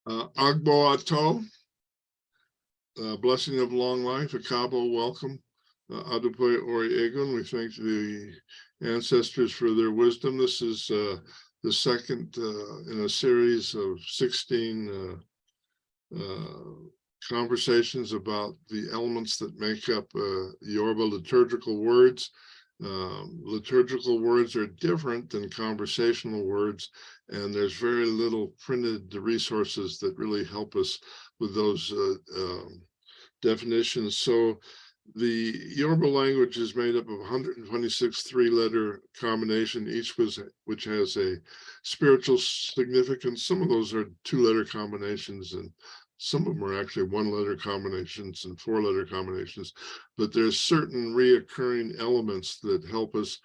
Agbo Ato, blessing of long life, Akabo, welcome. Adupoy Ori Egun, we thank the ancestors for their wisdom. This is the second in a series of 16 conversations about the elements that make up Yoruba liturgical words. Liturgical words are different than conversational words, and there's very little printed resources that really help us with those definitions. So the Yoruba language is made up of 126 three-letter combination, which has a spiritual significance. Some of those are two-letter combinations, and some of them are actually one-letter combinations and four-letter combinations. But there's certain reoccurring elements that help us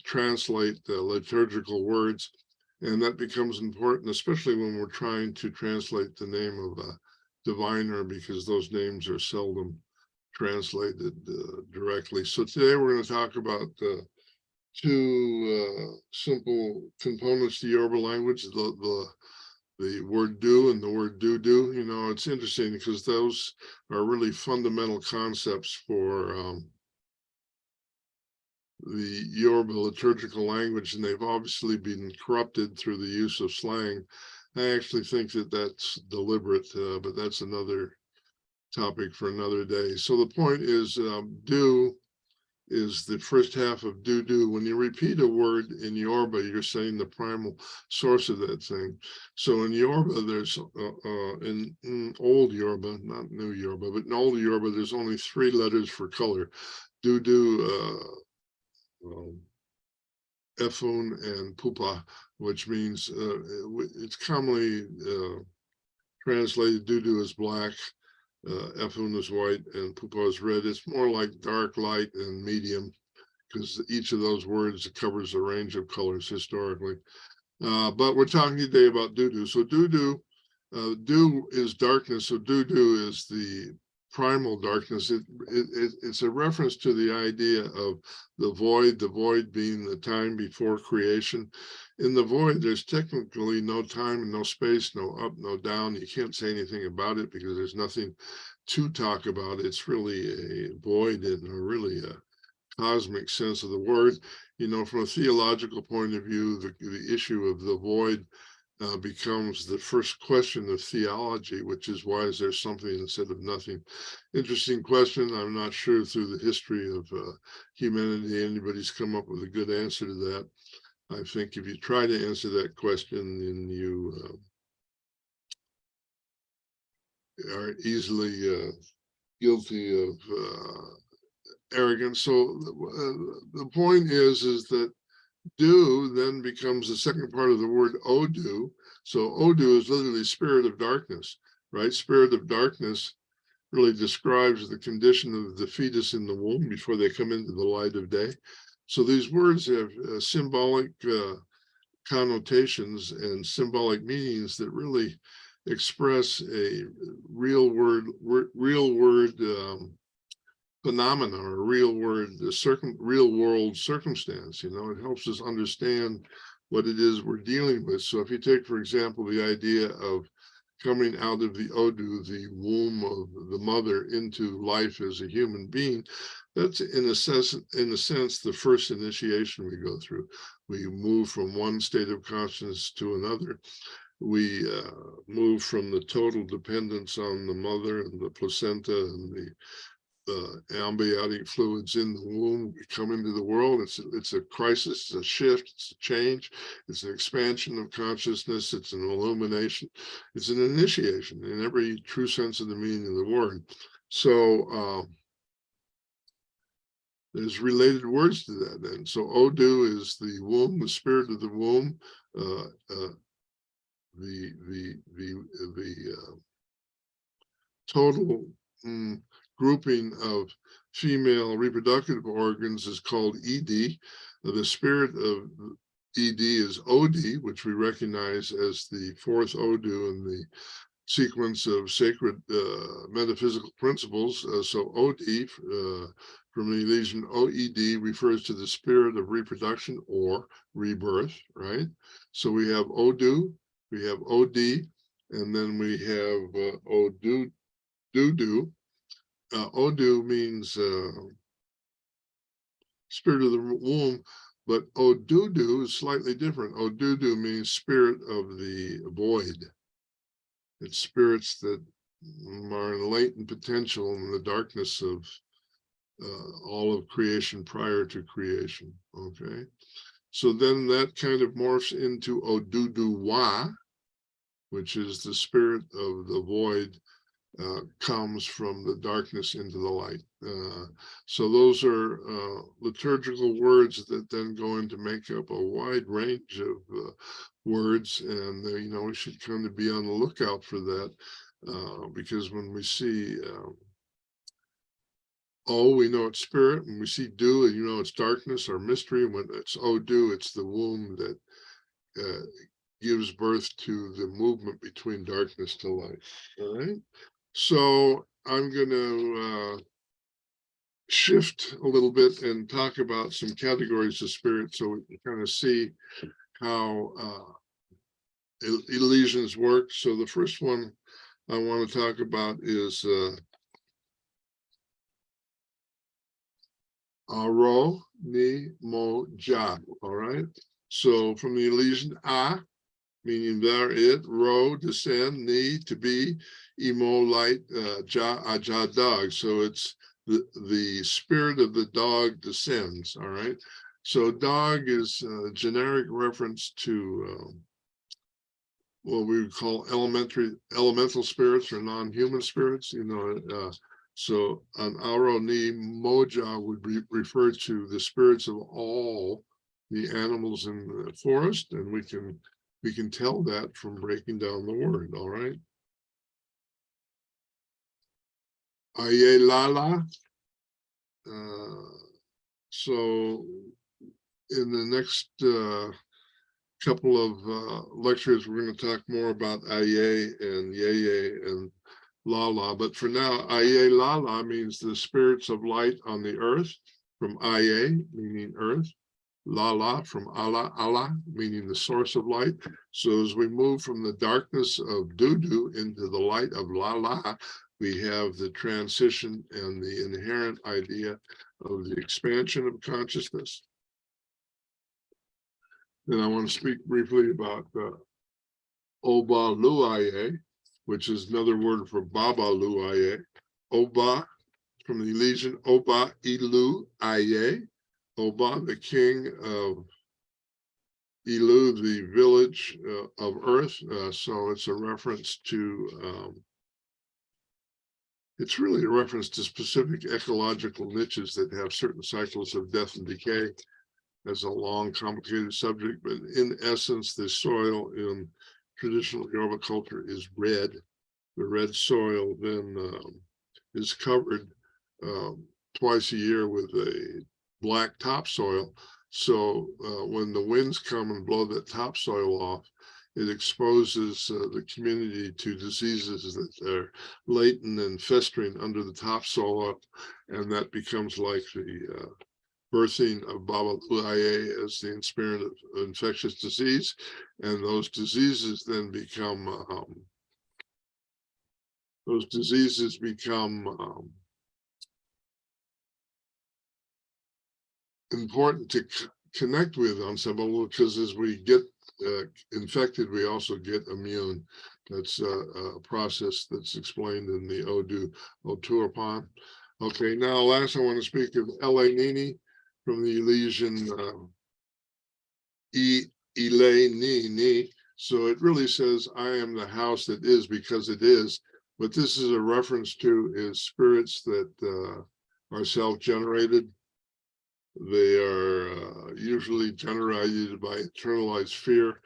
translate the liturgical words, and that becomes important, especially when we're trying to translate the name of a diviner, because those names are seldom translated directly. So today we're going to talk about two simple components to Yoruba language, the word do and the word Dudu. You know, it's interesting because those are really fundamental concepts for the Yoruba liturgical language, and they've obviously been corrupted through the use of slang. I actually think that that's deliberate, but that's another topic for another day. So the point is, do is the first half of do. When you repeat a word in Yoruba, you're saying the primal source of that thing. So in Yoruba, there's in old Yoruba, not new Yoruba, but in old Yoruba, there's only three letters for color: do, efun, and pupa, which means it's commonly translated do as black. Efun is white and pupa is red. It's more like dark, light, and medium, because each of those words covers a range of colors historically. But we're talking today about Dudu. So Dudu, do is darkness. So Dudu is the primal darkness. It's a reference to the idea of the void being the time before creation. In the void, there's technically no time and no space, no up, no down. You can't say anything about it because there's nothing to talk about. It's really a void in really a cosmic sense of the word. You know, from a theological point of view, the issue of the void becomes the first question of theology, which is, why is there something instead of nothing? Interesting question. I'm not sure through the history of humanity anybody's come up with a good answer to that. I think if you try to answer that question, then you are easily guilty of arrogance. So the point is that do then becomes the second part of the word Odu. So Odu is literally spirit of darkness, right? Spirit of darkness really describes the condition of the fetus in the womb before they come into the light of day. So these words have symbolic connotations and symbolic meanings that really express a real world phenomena, or real world circumstance. You know, it helps us understand what it is we're dealing with. So if you take, for example, the idea of coming out of the Odu, the womb of the mother, into life as a human being, that's in a sense the first initiation we go through. We move from one state of consciousness to another. We move from the total dependence on the mother and the placenta and the amniotic fluids in the womb. We come into the world. It's a crisis, it's a shift, it's a change, it's an expansion of consciousness, it's an illumination, it's an initiation in every true sense of the meaning of the word. So there's related words to that then. So Odu is the womb, the spirit of the womb, the total grouping of female reproductive organs is called ED. The spirit of ED is OD, which we recognize as the fourth Odu in the sequence of sacred metaphysical principles. So OD from the Elesian OED refers to the spirit of reproduction or rebirth, right? So we have Odu, we have OD, And then we have Dudu. Odu means spirit of the womb, but Odudu is slightly different. Odudu means spirit of the void. It's spirits that are in latent potential in the darkness of all of creation prior to creation. Okay, so then that kind of morphs into Oduduwa, which is the spirit of the void, comes from the darkness into the light. So those are liturgical words that then go in to make up a wide range of words, and we should kind of be on the lookout for that, because when we see we know it's spirit. When we see do, and it's darkness or mystery. When it's Odu, it's the womb that gives birth to the movement between darkness to light. All right. So I'm going to shift a little bit and talk about some categories of spirit, so we can kind of see how elisions work. So the first one I want to talk about is Aro ni mo ja. All right. So from the elision meaning there, it, ro, descend, ni, to be, emo, light, ja, aja, dog. So it's the spirit of the dog descends. All right. So dog is a generic reference to what we would call elemental spirits or non-human spirits. So an aro ni moja would be referred to the spirits of all the animals in the forest, and we can tell that from breaking down the word. All right. Aye lala. So in the next couple of lectures, we're going to talk more about aye and yeye and lala. But for now, aye lala means the spirits of light on the earth, from aye, meaning earth. Lala, from Allah, Allah, meaning the source of light. So as we move from the darkness of Dudu into the light of Lala, we have the transition and the inherent idea of the expansion of consciousness. Then I want to speak briefly about Oba Luaye, which is another word for Baba Luaye. Oba, from the elision Oba Ilu Aye. Oba, the king of Ilu, the village of earth. So it's a reference to, it's really a reference to specific ecological niches that have certain cycles of death and decay. That's a long, complicated subject, but in essence, the soil in traditional Yoruba culture is red. The red soil then is covered twice a year with a black topsoil. So when the winds come and blow that topsoil off, it exposes the community to diseases that are latent and festering under the topsoil, and that becomes like the birthing of Baba Luaye as the spirit of infectious disease, and those diseases then become important to connect with on some level, because as we get infected, we also get immune. That's a process that's explained in the Odu Otuapan. Okay, now last I want to speak of Ele Nini from the elision Ile Ni Ni. So it really says, I am the house that is because it is. What this is a reference to is spirits that are self-generated. They are usually generated by internalized fear.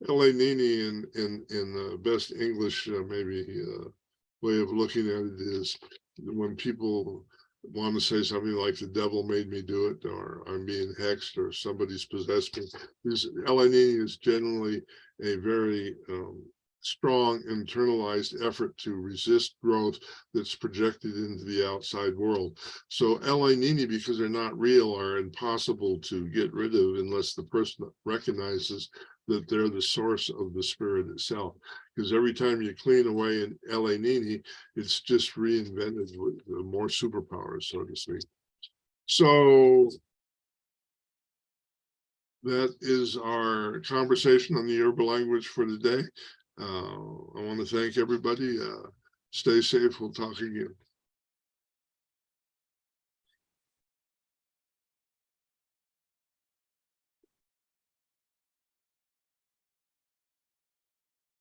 Ele Nini in the best English way of looking at it is when people want to say something like the devil made me do it, or I'm being hexed, or somebody's possessed me. Ele Nini is generally a very strong internalized effort to resist growth that's projected into the outside world. So Ele Nini, because they're not real, are impossible to get rid of unless the person recognizes that they're the source of the spirit itself. Because every time you clean away an LA Nini, it's just reinvented with more superpowers, so to speak. So that is our conversation on the Yoruba language for today. I want to thank everybody. Stay safe. We'll talk again.